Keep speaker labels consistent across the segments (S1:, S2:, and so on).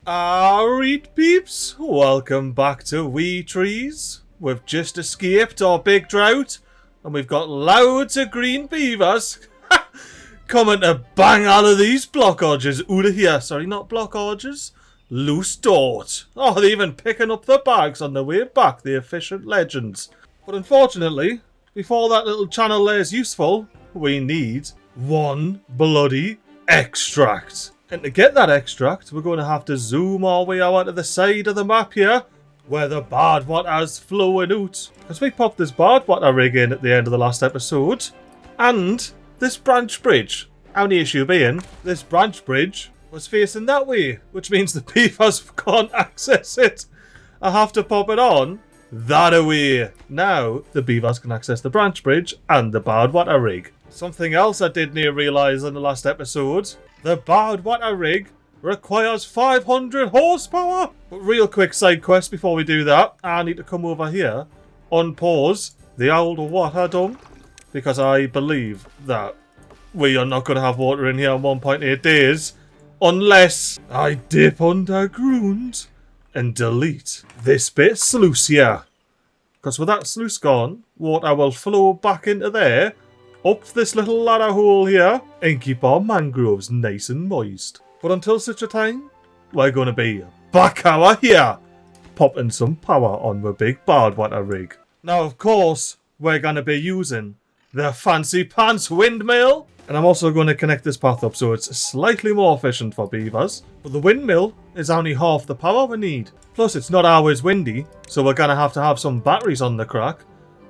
S1: Alright peeps, welcome back to Wee Trees. We've just escaped our big drought and we've got loads of green beavers coming to bang out of these blockages out of here. Sorry, not blockages, loose dirt. Oh, they're even picking up the bags on the way back, the efficient legends. But unfortunately, before that little channel there is useful, we need one bloody extract. And to get that extract, we're going to have to zoom our way out to the side of the map here, where the bad water's flowing out. As we popped this bad water rig in at the end of the last episode, and this branch bridge. Only issue being, this branch bridge was facing that way, which means the beavers can't access it. I have to pop it on that way. Now, the beavers can access the branch bridge and the bad water rig. Something else I didn't realise in the last episode. The bad water rig requires 500 horsepower. But real quick side quest before we do that. I need to come over here, unpause the old water dump, because I believe that we are not going to have water in here in 1.8 days unless I dip underground and delete this bit of sluice here. Because with that sluice gone, water will flow back into there, up this little ladder hole here, and keep our mangroves nice and moist. But until such a time, we're going to be back out here, popping some power on the big bad water rig. Now, of course, we're going to be using the fancy pants windmill. And I'm also going to connect this path up so it's slightly more efficient for beavers. But the windmill is only half the power we need. Plus, it's not always windy, so we're going to have some batteries on the crack.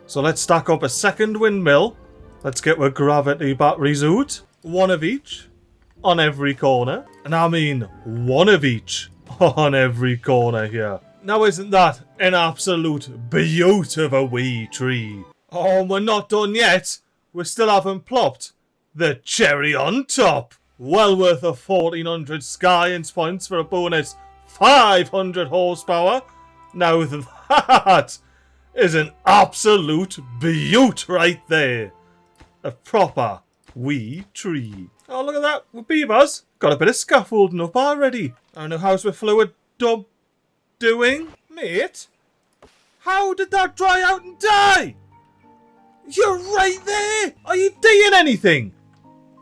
S1: So let's stack up a second windmill. Let's get our gravity batteries out. One of each on every corner. And I mean one of each on every corner here. Now isn't that an absolute beaut of a wee tree? Oh, we're not done yet. We still haven't plopped the cherry on top. Well worth of 1400 science points for a bonus 500 horsepower. Now that is an absolute beaut right there. A proper wee tree. Oh, look at that. With beavers, got a bit of scaffolding up already. I don't know how's the fluid dub doing. Mate, how did that dry out and die? You're right there. Are you doing anything?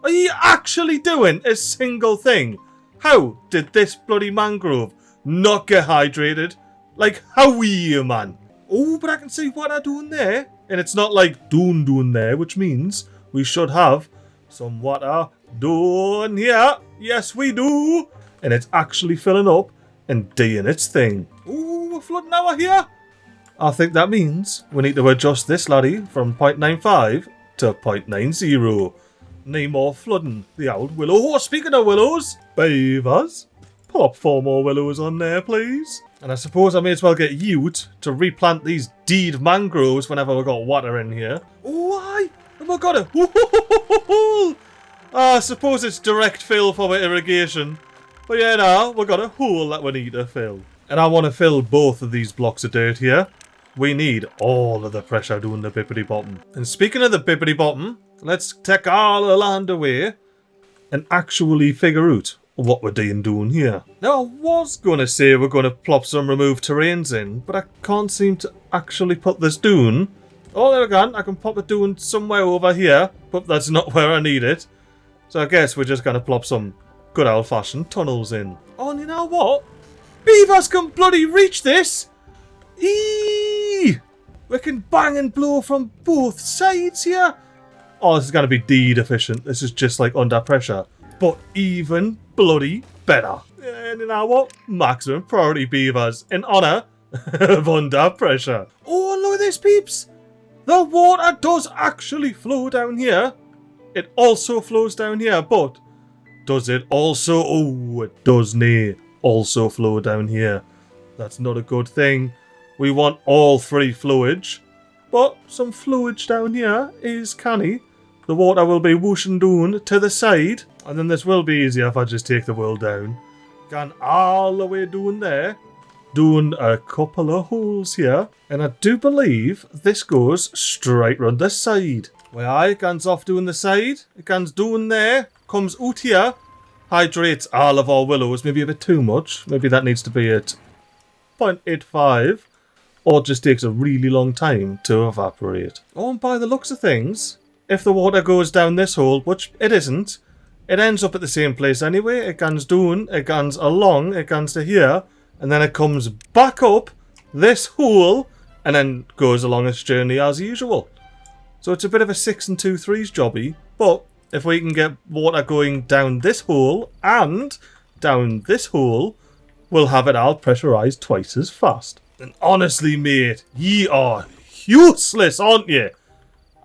S1: Are you actually doing a single thing? How did this bloody mangrove not get hydrated? Like, how are you, man? Oh, but I can see what I'm doing there. And it's not like doon there, which means we should have some water down here. Yes, we do. And it's actually filling up and doing its thing. Ooh, we're flooding out here. I think that means we need to adjust this laddie from 0.95 to 0.90. No more flooding the old willow. Oh, speaking of willows, beavers, pop 4 more willows on there, please. And I suppose I may as well get you to replant these deed mangroves whenever we've got water in here. Oh, why? Have I got it? I suppose it's direct fill for my irrigation. But yeah, now we've got a hole that we need to fill. And I want to fill both of these blocks of dirt here. We need all of the pressure doing the bippity bottom. And speaking of the bippity bottom, let's take all the land away and actually figure out what we're doing here. Now, I was going to say we're going to plop some remove terrains in, but I can't seem to actually put this down. Oh, there we go. I can pop it down somewhere over here, but that's not where I need it. So I guess we're just going to plop some good old-fashioned tunnels in. Oh, and you know what? Beavers can bloody reach this! Eee! We can bang and blow from both sides here. Oh, this is going to be deed efficient. This is just like under pressure, but even bloody better. And you know what? Maximum priority beavers in honour of under pressure. Oh, and look at this, peeps. The water does actually flow down here. It also flows down here, but does it also... Oh, it doesn't also flow down here. That's not a good thing. We want all 3 fluage, but some fluage down here is canny. The water will be whooshing down to the side, and then this will be easier if I just take the world down. Gone all the way down there, doing a couple of holes here, and I do believe this goes straight round the side. Where it goes off doing the side, it goes down there, comes out here, hydrate all of our willows. Maybe a bit too much. Maybe that needs to be at 0.85. Or it just takes a really long time to evaporate. Oh, and by the looks of things, if the water goes down this hole, which it isn't, it ends up at the same place anyway. It goes down, it goes along, it goes to here, and then it comes back up this hole, and then goes along its journey as usual. So it's a bit of a 6 and 2 3s jobby, but if we can get water going down this hole and down this hole, we'll have it all pressurised twice as fast. And honestly, mate, ye are useless, aren't you?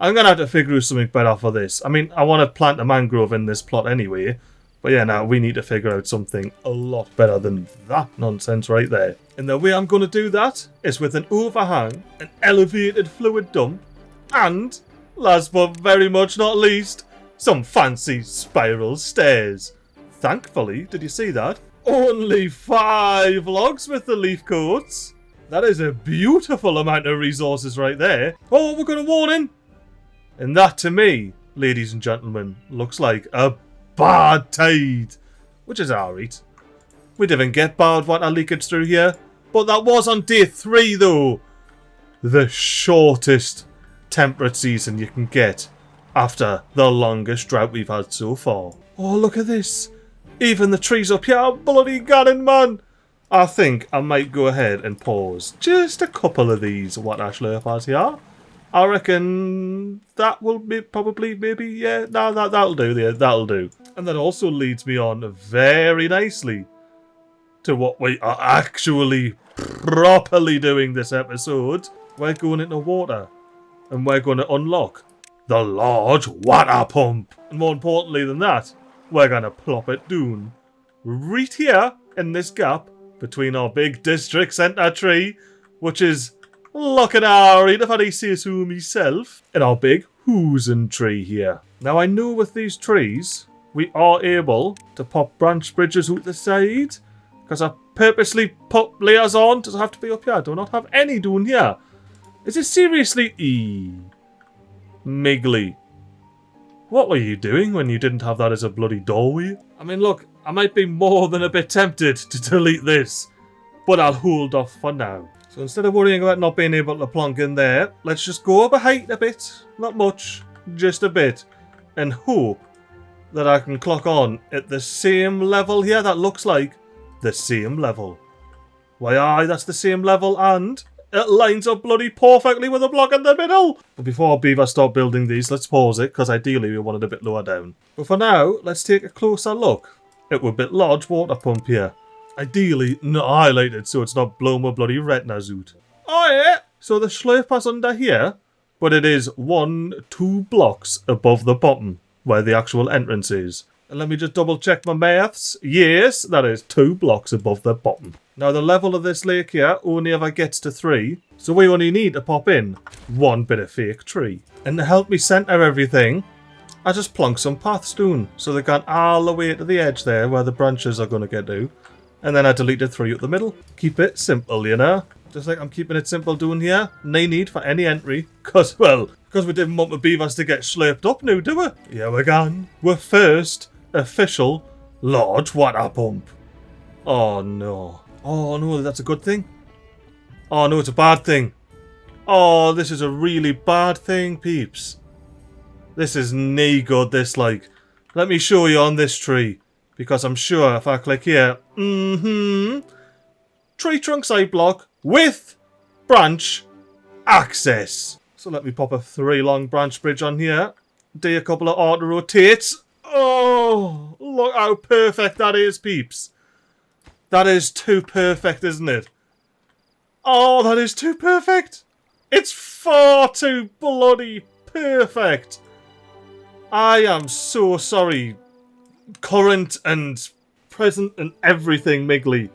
S1: I'm going to have to figure out something better for this. I mean, I want to plant a mangrove in this plot anyway. But yeah, now we need to figure out something a lot better than that nonsense right there. And the way I'm going to do that is with an overhang, an elevated fluid dump, and, last but very much not least, some fancy spiral stairs. Thankfully, did you see that? Only 5 logs with the leaf coats. That is a beautiful amount of resources right there. Oh, we've got a warning. And that to me, ladies and gentlemen, looks like a bad tide. Which is alright. We didn't get bad water leakage through here. But that was on day 3 though. The shortest temperate season you can get after the longest drought we've had so far. Oh, look at this. Even the trees up here are bloody gone, man. I think I might go ahead and pause just a couple of these water slurpers here. I reckon that will be probably, maybe, yeah, no, that'll do, yeah, that'll do. And that also leads me on very nicely to what we are actually properly doing this episode. We're going into water, and we're going to unlock the large water pump. And more importantly than that, we're going to plop it down right here in this gap between our big district centre tree, which is looking alright if I say so myself, and our big hoosen tree here. Now I know with these trees, we are able to pop branch bridges out the side, because I purposely put layers on. Does it have to be up here? I do not have any down here. Is it seriously MiGly? What were you doing when you didn't have that as a bloody doorway? I mean, look, I might be more than a bit tempted to delete this, but I'll hold off for now. So instead of worrying about not being able to plonk in there, let's just go up a height a bit, not much, just a bit, and hope that I can clock on at the same level here. That looks like the same level. Why, aye, that's the same level, and it lines up bloody perfectly with a block in the middle. But before Beaver start building these, let's pause it, because ideally we want it a bit lower down. But for now, let's take a closer look at our bit large water pump here. Ideally not highlighted so it's not blowing my bloody retinas out. Oh yeah! So the slurper's under here, but it is 1-2 blocks above the bottom, where the actual entrance is. And let me just double check my maths. Yes, that is 2 blocks above the bottom. Now the level of this lake here only ever gets to 3, so we only need to pop in 1 bit of fake tree. And to help me centre everything, I just plonk some paths down, so they go all the way to the edge there where the branches are going to get to. And then I deleted 3 up the middle. Keep it simple, you know? Just like I'm keeping it simple down here. No need for any entry. Because we didn't want the beavers to get slurped up now, do we? Here we go. We're first official large water pump. Oh no. Oh no, that's a good thing. Oh no, it's a bad thing. Oh, this is a really bad thing, peeps. This is nae good, this like. Let me show you on this tree. Because I'm sure if I click here, tree trunk side block with branch access. So let me pop a 3 long branch bridge on here. Do a couple of auto rotates. Oh, look how perfect that is, peeps. That is too perfect, isn't it? Oh, that is too perfect. It's far too bloody perfect. I am so sorry. Current and present and everything, MiGly.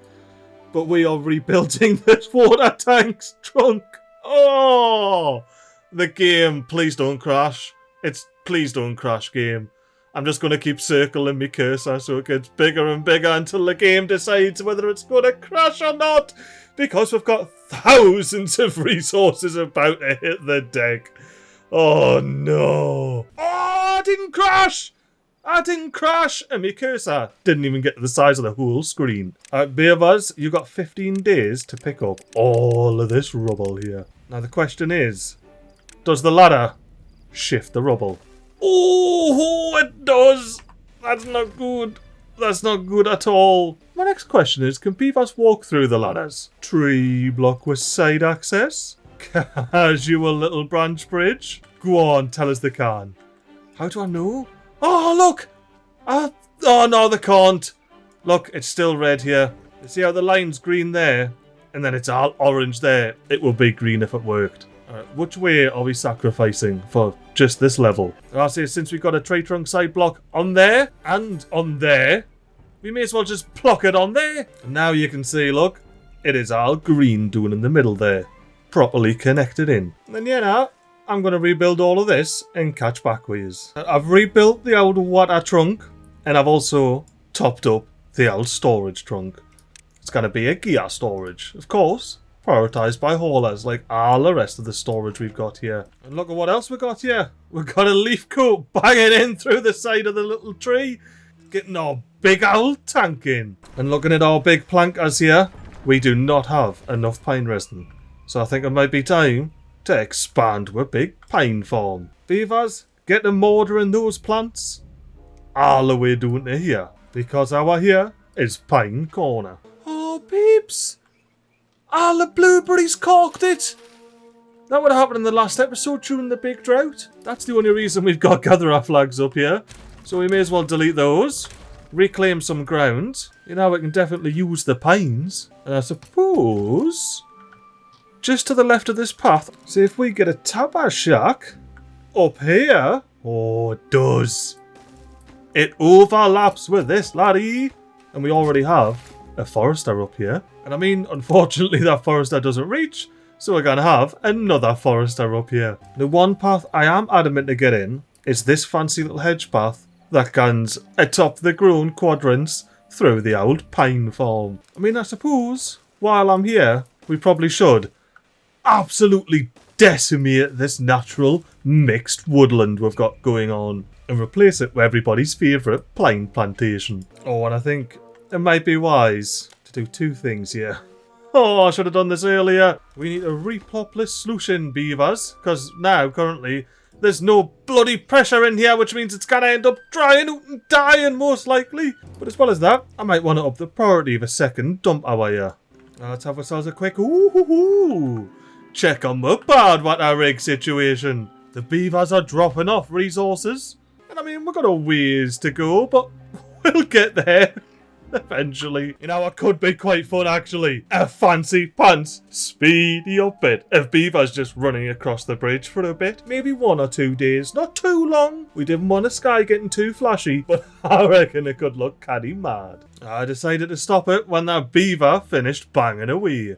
S1: But we are rebuilding this water tank's trunk. Oh! The game, please don't crash. Please don't crash, game. I'm just going to keep circling my cursor so it gets bigger and bigger until the game decides whether it's going to crash or not. Because we've got thousands of resources about to hit the deck. Oh no. Oh, it didn't crash! I didn't crash, and my cursor didn't even get to the size of the whole screen. Beavers, you got 15 days to pick up all of this rubble here. Now the question is, does the ladder shift the rubble? Oh, it does! That's not good. That's not good at all. My next question is, can beavers walk through the ladders? Tree block with side access? Casual little branch bridge? Go on, tell us they can. How do I know? Oh, look! Oh, no, they can't. Look, it's still red here. You see how the line's green there? And then it's all orange there. It will be green if it worked. Which way are we sacrificing for just this level? I'll say since we've got a tree trunk side block on there and on there, we may as well just pluck it on there. And now you can see, look, it is all green doing in the middle there. Properly connected in. And then, you know, I'm going to rebuild all of this and catch back with yous. I've rebuilt the old water trunk and I've also topped up the old storage trunk. It's going to be a gear storage, of course, prioritised by haulers like all the rest of the storage we've got here. And look at what else we've got here. We've got a leaf coat banging in through the side of the little tree, getting our big old tank in. And looking at our big plankers here, we do not have enough pine resin. So I think it might be time to expand with big pine farm. Beavers, get the mortar in those plants all the way down to here, because our here is Pine Corner. Oh, peeps! All the blueberries corked it! That would have happened in the last episode during the big drought. That's the only reason we've got gatherer flags up here. So we may as well delete those, reclaim some ground. You know, we can definitely use the pines. And I suppose just to the left of this path, see if we get a tapper shack up here. Oh, it does. It overlaps with this, laddie. And we already have a forester up here. And I mean, unfortunately, that forester doesn't reach. So we're going to have another forester up here. The one path I am adamant to get in is this fancy little hedge path that goes atop the grown quadrants through the old pine farm. I mean, I suppose while I'm here, we probably should absolutely decimate this natural mixed woodland we've got going on and replace it with everybody's favourite pine plantation. Oh, and I think it might be wise to do two things here. Oh, I should have done this earlier. We need a replop this solution, beavers, because now, currently, there's no bloody pressure in here, which means it's going to end up drying out and dying, most likely. But as well as that, I might want to up the priority of a second dump hour here. Now let's have ourselves a quick check on the bad water rig situation. The beavers are dropping off resources. And I mean, we've got a ways to go, but we'll get there. Eventually. You know, it could be quite fun, actually. A fancy pants speedy up bit of beavers just running across the bridge for a bit. Maybe 1 or 2 days. Not too long. We didn't want the sky getting too flashy, but I reckon it could look caddy mad. I decided to stop it when that beaver finished banging away.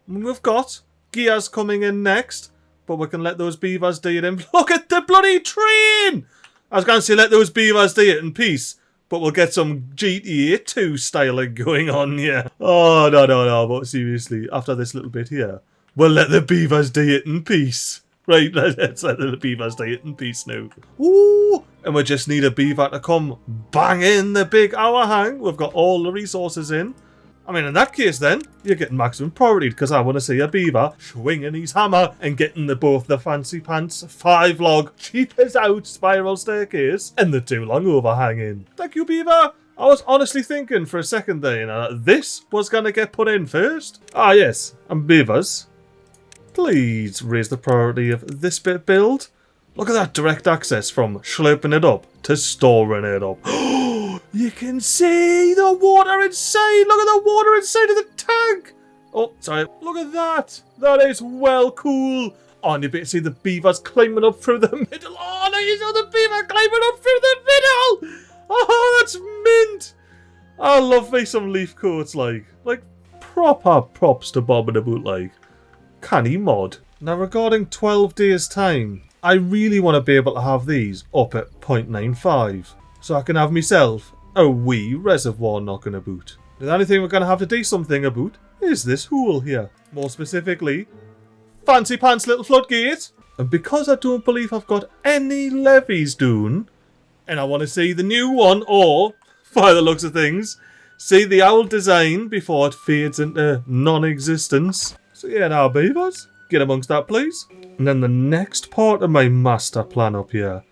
S1: We've got gears coming in next, but we can let those beavers do it in. Look at the bloody train! I was going to say let those beavers do it in peace, but we'll get some GTA 2 styling going on here. Oh, no, but seriously, after this little bit here, we'll let the beavers do it in peace. Right, let's let the beavers do it in peace now. Ooh, and we just need a beaver to come bang in the big hour hang. We've got all the resources in. I mean, in that case then, you're getting maximum priority because I want to see a beaver swinging his hammer and getting both the fancy pants 5 log cheap as out spiral staircase and the 2 long overhang in. Thank you, beaver. I was honestly thinking for a second there, you know, this was going to get put in first. Ah, yes, and beavers, please raise the priority of this bit build. Look at that direct access from slurping it up to storing it up. You can see the water inside. Look at the water inside of the tank. Oh, sorry. Look at that. That is well cool. Oh, and you better see the beavers climbing up through the middle. Oh, there you see the beaver climbing up through the middle. Oh, that's mint. I love me some leaf coats, like proper props to Bobingabout, like. Canny mod. Now, regarding 12 days time, I really want to be able to have these up at 0.95. So I can have myself a wee reservoir knocking about. The only thing we're going to have to do something about is this hole here. More specifically, fancy pants little floodgate. And because I don't believe I've got any levees doing and I want to see the new one, or, by the looks of things, see the old design before it fades into non-existence. So yeah, now beavers, get amongst that please. And then the next part of my master plan up here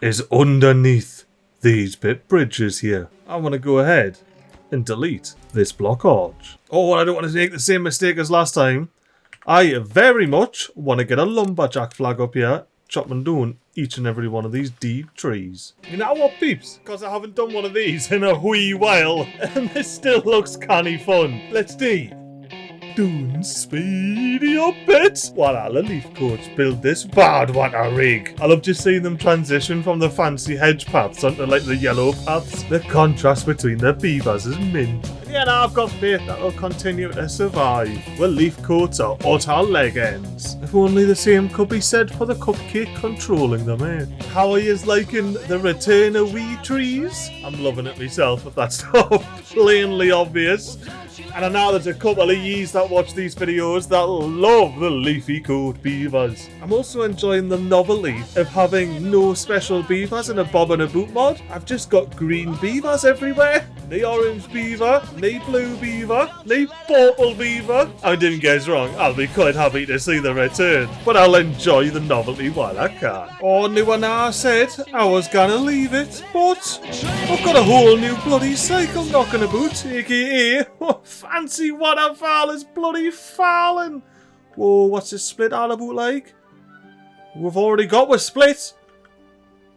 S1: is underneath these bit bridges here. I want to go ahead and delete this block arch. Oh, I don't want to make the same mistake as last time. I very much want to get a lumberjack flag up here, chopping down each and every one of these deep trees. You know what, peeps? Because I haven't done one of these in a wee while, and this still looks canny fun. Let's do doing speedy up bit while all the leaf coats build this bad water rig. I love just seeing them transition from the fancy hedge paths onto like the yellow paths. The contrast between the beavers is mint. And yeah, now I've got faith that will continue to survive. Well, leaf coats are utter leg ends. If only the same could be said for the cupcake controlling them, eh? How are you liking the return of wee trees? I'm loving it myself, if that's not plainly obvious. And I know there's a couple of yees that watch these videos that love the leafy coat beavers. I'm also enjoying the novelty of having no special beavers in a Bobingabout mod. I've just got green beavers everywhere. No orange beaver, no blue beaver, no purple beaver. I didn't get wrong, I'll be quite happy to see the return, but I'll enjoy the novelty while I can. Oh, no one I said I was gonna leave it, but I've got a whole new bloody cycle knocking about, aka fancy waterfall is bloody falling. Whoa, what's this split all about like? We've already got a split.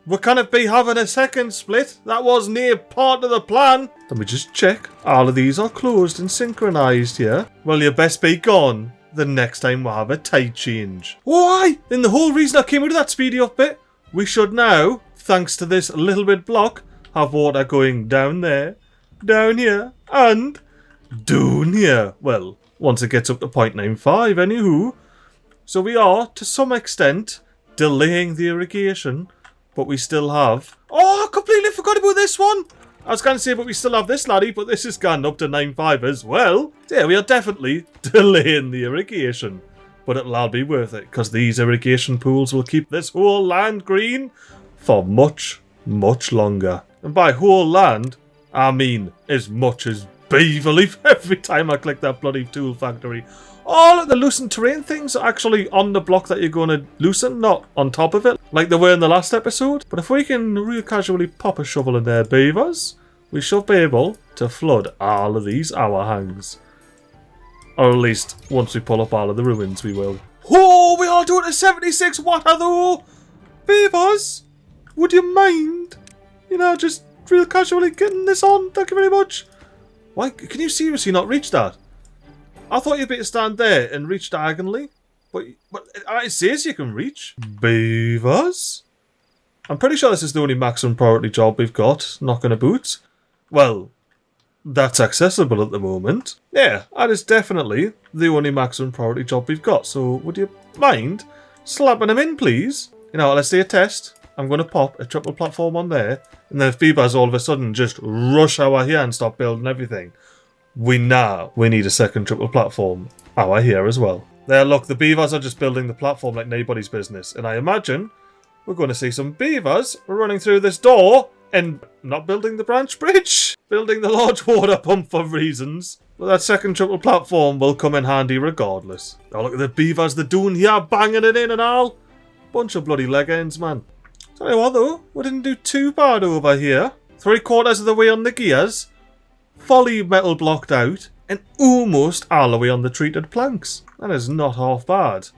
S1: We can't be having a second split. That wasn't a part of the plan. Let me just check. All of these are closed and synchronized here. Well, you best be gone the next time we have a tide change. Why? And the whole reason I came out of that speedy up bit, we should now, thanks to this little bit block, have water going down there, down here, and down here. Well, once it gets up to 0.95 anywho. So we are, to some extent, delaying the irrigation, but we still have... Oh, I completely forgot about this one! I was going to say, but we still have this, laddie, but this has gone up to 9.5 as well. Yeah, we are definitely delaying the irrigation. But it'll all be worth it, because these irrigation pools will keep this whole land green for much, much longer. And by whole land, I mean as much as beaver leaf every time I click that bloody tool factory. All of the loosened terrain things are actually on the block that you're going to loosen, not on top of it, like they were in the last episode. But if we can real casually pop a shovel in there, beavers, we should be able to flood all of these hour hangs. Or at least, once we pull up all of the ruins, we will. Oh, we are doing a 76 water though! Beavers, would you mind, you know, just real casually getting this on? Thank you very much. Why, can you seriously not reach that? I thought you'd be able to stand there and reach diagonally, but it says you can reach. Beavers? I'm pretty sure this is the only maximum priority job we've got, knocking about. Well, that's accessible at the moment. Yeah, that is definitely the only maximum priority job we've got, so would you mind slapping them in, please? You know, let's do a test. I'm going to pop a triple platform on there, and then if beavers all of a sudden just rush over here and stop building everything, we know we need a second triple platform over here as well. There, look, the beavers are just building the platform like nobody's business. And I imagine we're going to see some beavers running through this door and not building the branch bridge. Building the large water pump for reasons. But that second triple platform will come in handy regardless. Oh, look at the beavers they're doing here, banging it in and all. Bunch of bloody leg ends, man. Tell you what though, we didn't do too bad over here. 3/4 of the way on the gears. Fully metal blocked out, and almost all the way on the treated planks. That is not half bad.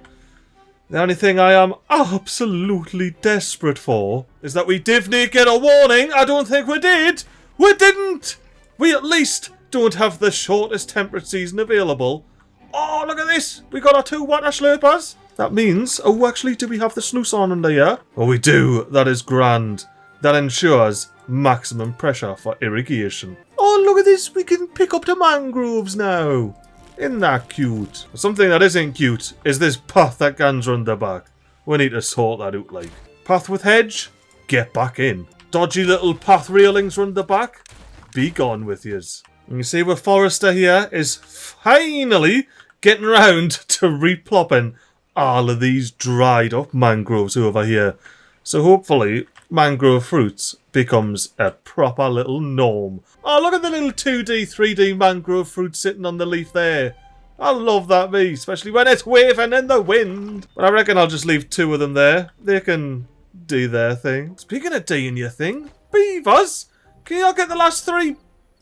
S1: The only thing I am absolutely desperate for is that we didn't get a warning. I don't think we did. We didn't. We at least don't have the shortest temperate season available. Oh, look at this. We got our 2 water slurpers. That means, oh, actually, do we have the sluice on under here? Oh, we do. That is grand. That ensures maximum pressure for irrigation. Oh, look at this. We can pick up the mangroves now. Isn't that cute? Something that isn't cute is this path that goes round the back. We need to sort that out, like. Path with hedge? Get back in. Dodgy little path railings round the back? Be gone with yous. And you see where Forrester here is finally getting round to replopping all of these dried up mangroves over here. So hopefully mangrove fruits becomes a proper little gnome. Oh, look at the little 2D, 3D mangrove fruit sitting on the leaf there. I love that, me, especially when it's waving in the wind. But I reckon I'll just leave 2 of them there. They can do their thing. Speaking of doing your thing, beavers, can you all get the last 3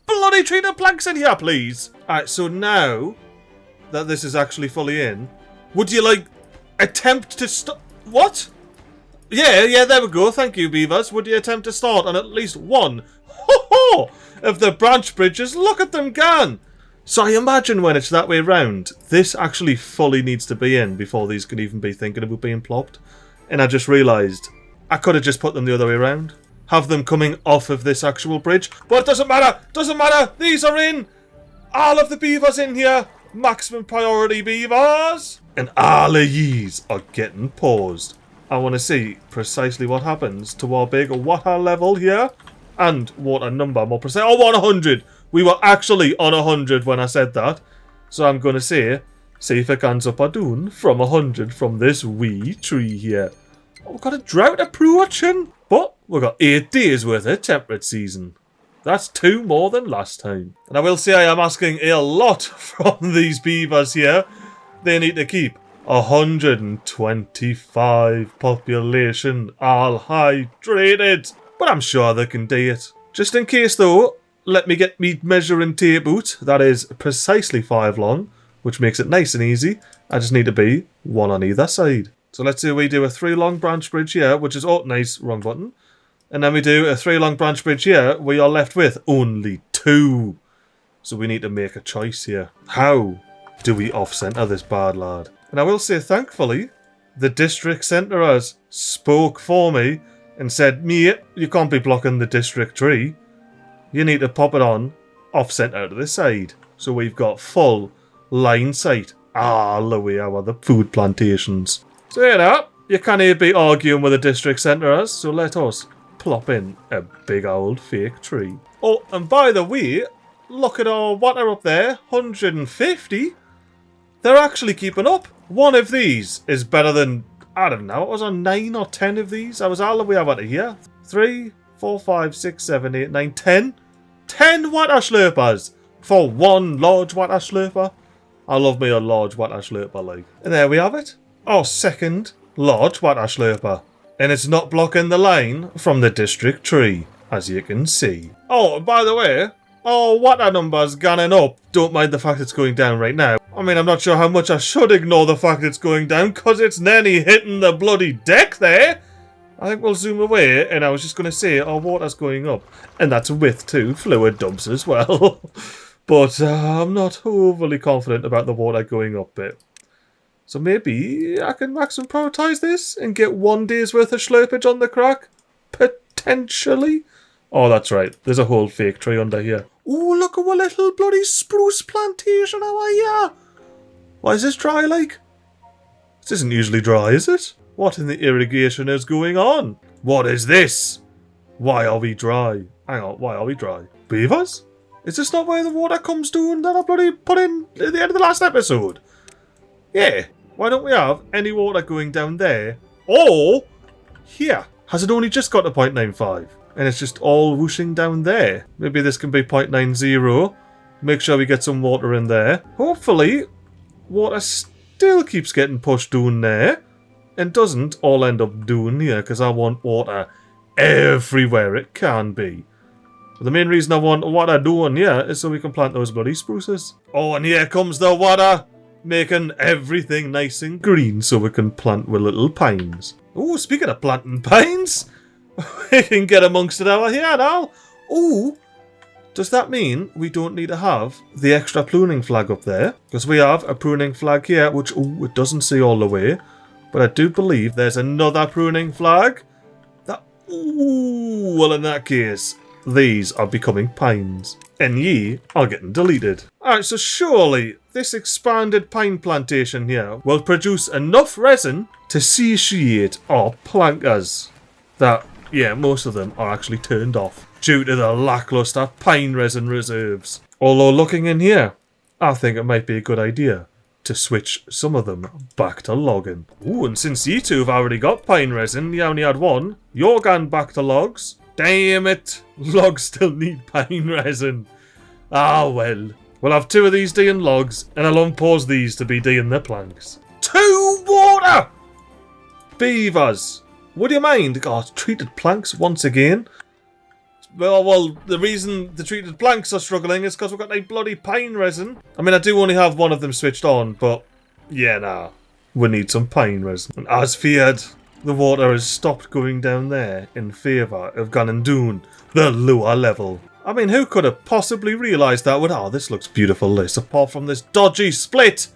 S1: bloody treated planks in here, please? Alright, so now that this is actually fully in, would you, like, attempt to stop... What? Yeah, there we go. Thank you, beavers. Would you attempt to start on at least 1 of the branch bridges? Look at them gone. So I imagine when it's that way round, this actually fully needs to be in before these can even be thinking about being plopped. And I just realised I could have just put them the other way around. Have them coming off of this actual bridge. But it doesn't matter. Doesn't matter. These are in. All of the beavers in here. Maximum priority beavers. And all of these are getting paused. I want to see precisely what happens to our big water level here. And water number, more precise. Oh, 100. We were actually on 100 when I said that. So I'm going to say, see if it comes up a doon from 100 from this wee tree here. Oh, we've got a drought approaching. But we've got 8 days worth of temperate season. That's 2 more than last time. And I will say I am asking a lot from these beavers here. They need to keep 125 population all hydrated. But I'm sure they can do it. Just in case though, let me get me measuring tape out. That is precisely 5 long, which makes it nice and easy. I just need to be 1 on either side. So let's say we do a 3 long branch bridge here, which is, oh nice, wrong button. And then we do a 3 long branch bridge here, we are left with only 2. So we need to make a choice here. How do we off-centre this bad lad? And I will say, thankfully, the district centrers spoke for me and said, mate, you can't be blocking the district tree. You need to pop it on off-centre to the side. So we've got full line sight all the way over the food plantations. So you know, you can't be arguing with the district centrers, so let us plop in a big old fake tree. Oh, and by the way, look at our water up there, 150. They're actually keeping up. 1 of these is better than, I don't know, I was on 9 or 10 of these. I was all the way over to here. 3, 4, 5, 6, 7, 8, 9, 10. 10 water slurpers for 1 large water slurper. I love me a large water slurper, like. And there we have it. Our second large water slurper. And it's not blocking the line from the district tree, as you can see. Oh, by the way, our water number's gunning up. Don't mind the fact it's going down right now. I mean, I'm not sure how much I should ignore the fact it's going down, because it's nearly hitting the bloody deck there. I think we'll zoom away, and I was just going to say our water's going up. And that's with 2 fluid dumps as well. But I'm not overly confident about the water going up bit. So maybe I can maximum prioritise this and get 1 day's worth of slurpage on the crack? Potentially? Oh, that's right. There's a whole fake tree under here. Oh, look at what little bloody spruce plantation over here. Why is this dry like? This isn't usually dry, is it? What in the irrigation is going on? What is this? Why are we dry? Hang on, why are we dry? Beavers? Is this not where the water comes down that I bloody put in at the end of the last episode? Yeah. Why don't we have any water going down there? Or here. Has it only just got to 0.95? And it's just all whooshing down there. Maybe this can be 0.90. Make sure we get some water in there. Hopefully, water still keeps getting pushed down there. And doesn't all end up down here, because I want water everywhere it can be. But the main reason I want water down here is so we can plant those bloody spruces. Oh, and here comes the water. Making everything nice and green so we can plant with little pines. Oh, speaking of planting pines, we can get amongst it over here now. Oh, does that mean we don't need to have the extra pruning flag up there? Because we have a pruning flag here, which, oh, it doesn't see all the way. But I do believe there's another pruning flag. That, ooh, well in that case, these are becoming pines. And ye are getting deleted. Alright, so surely this expanded pine plantation here will produce enough resin to satiate our plankers. That, yeah, most of them are actually turned off due to the lackluster pine resin reserves. Although looking in here, I think it might be a good idea to switch some of them back to logging. Ooh, and since you two have already got pine resin, you only had one, you're going back to logs. Damn it, logs still need pine resin. Ah well, we'll have 2 of these doing logs, and I'll unpause these to be doing the planks. 2 water! Beavers, would you mind? God, treated planks once again. Well, the reason the treated planks are struggling is because we've got like bloody pine resin. I mean, I do only have one of them switched on, but yeah, nah. We need some pine resin. And as feared, the water has stopped going down there in favour of going down the lower level. I mean, who could have possibly realised that would... Oh, this looks beautiful, this. Apart from this dodgy split.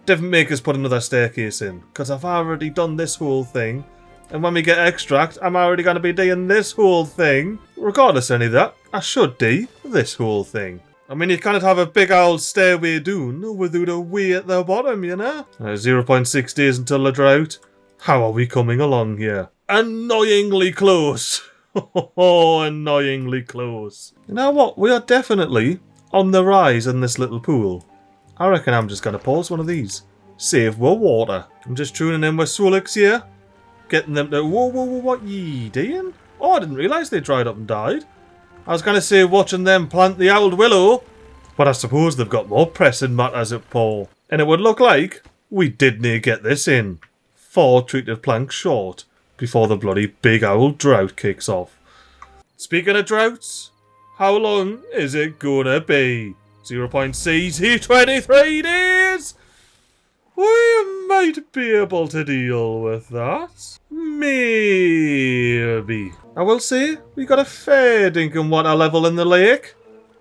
S1: Didn't make us put another staircase in, because I've already done this whole thing. And when we get extract, I'm already going to be doing this whole thing. Regardless of any of that, I should do this whole thing. I mean, you can't have a big old stairway down without a way at the bottom, you know? 0.6 days until the drought. How are we coming along here? Annoyingly close. Oh, annoyingly close. You know what? We are definitely on the rise in this little pool. I reckon I'm just going to pause one of these. Save more water. I'm just tuning in with Solix here. Getting them to... Whoa, what ye doing? Oh, I didn't realise they dried up and died. I was going to say watching them plant the old willow, but I suppose they've got more pressing matters at Paul. And it would look like we didn't get this in. 4 treated planks short before the bloody big old drought kicks off. Speaking of droughts, how long is it gonna be? 0.CT 23 days? We might be able to deal with that. Maybe. I will say, we got a fair dinkum water level in the lake.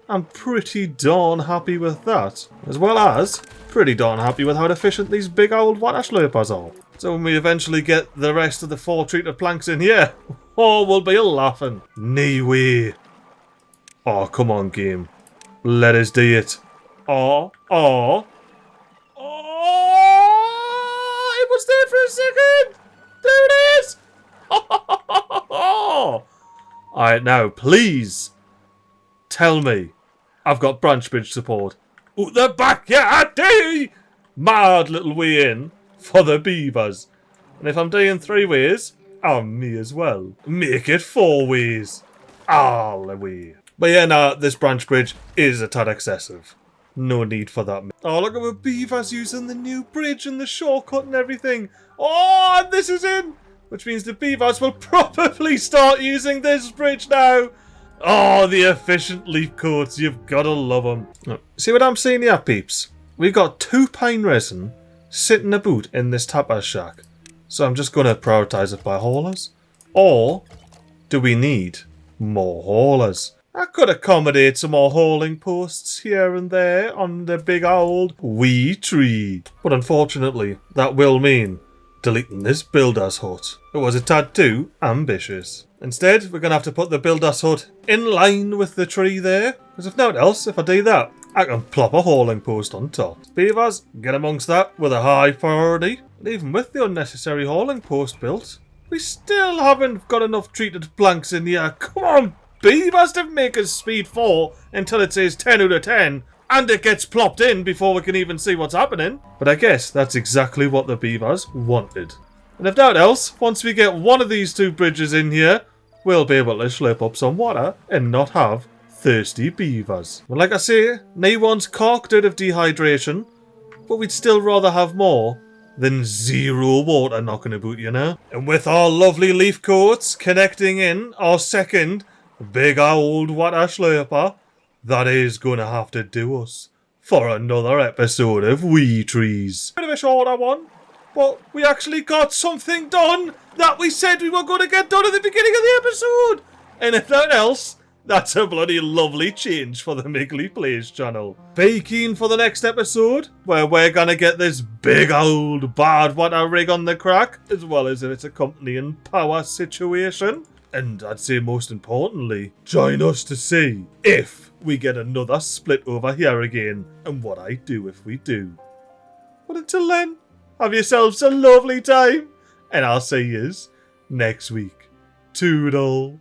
S1: I'm pretty darn happy with that. As well as, pretty darn happy with how efficient these big old water slurpers are. So when we eventually get the rest of the 4 treated planks in here, oh, we'll be laughing. No way. Oh, come on, game. Let us do it. Oh. It was there for a second. There it is. Alright, now, please tell me I've got branch bridge support. Out the backyard, mad little way in for the beavers. And if I'm doing 3 ways, I'm me as well. Make it 4 ways. All the way. But yeah, nah, this branch bridge is a tad excessive. No need for that. Oh, look at the beavers using the new bridge and the shortcut and everything. Oh, and this is in. Which means the beavers will probably start using this bridge now. Oh, the efficient leaf coats. You've got to love them. See what I'm seeing here, peeps? We've got 2 pine resin sitting about in this tapper shack. So I'm just going to prioritise it by haulers. Or do we need more haulers? I could accommodate some more hauling posts here and there on the big old wee tree. But unfortunately, that will mean deleting this builder's hut. It was a tad too ambitious. Instead, we're going to have to put the builder's hut in line with the tree there. Because if nothing else, if I do that, I can plop a hauling post on top. Beavers, get amongst that with a high priority. And even with the unnecessary hauling post built, we still haven't got enough treated planks in here. Come on, Beavers, to make us speed 4 until it says 10 out of 10. And it gets plopped in before we can even see what's happening. But I guess that's exactly what the Beavers wanted. And if nothing else, once we get one of these 2 bridges in here, we'll be able to slip up some water and not have thirsty beavers. But like I say, no one's corked out of dehydration, but we'd still rather have more than 0 water knocking about, you know? And with our lovely leaf coats connecting in our second big old water slurper, that is gonna have to do us for another episode of Wee Trees. Bit of a shorter one, but we actually got something done that we said we were going to get done at the beginning of the episode. And if nothing else, that's a bloody lovely change for the MiGly Plays channel. Be keen for the next episode, where we're gonna get this big old bad water rig on the crack, as well as its accompanying power situation. And I'd say most importantly, join us to see if we get another split over here again, and what I do if we do. But until then, have yourselves a lovely time, and I'll see yous next week. Toodle.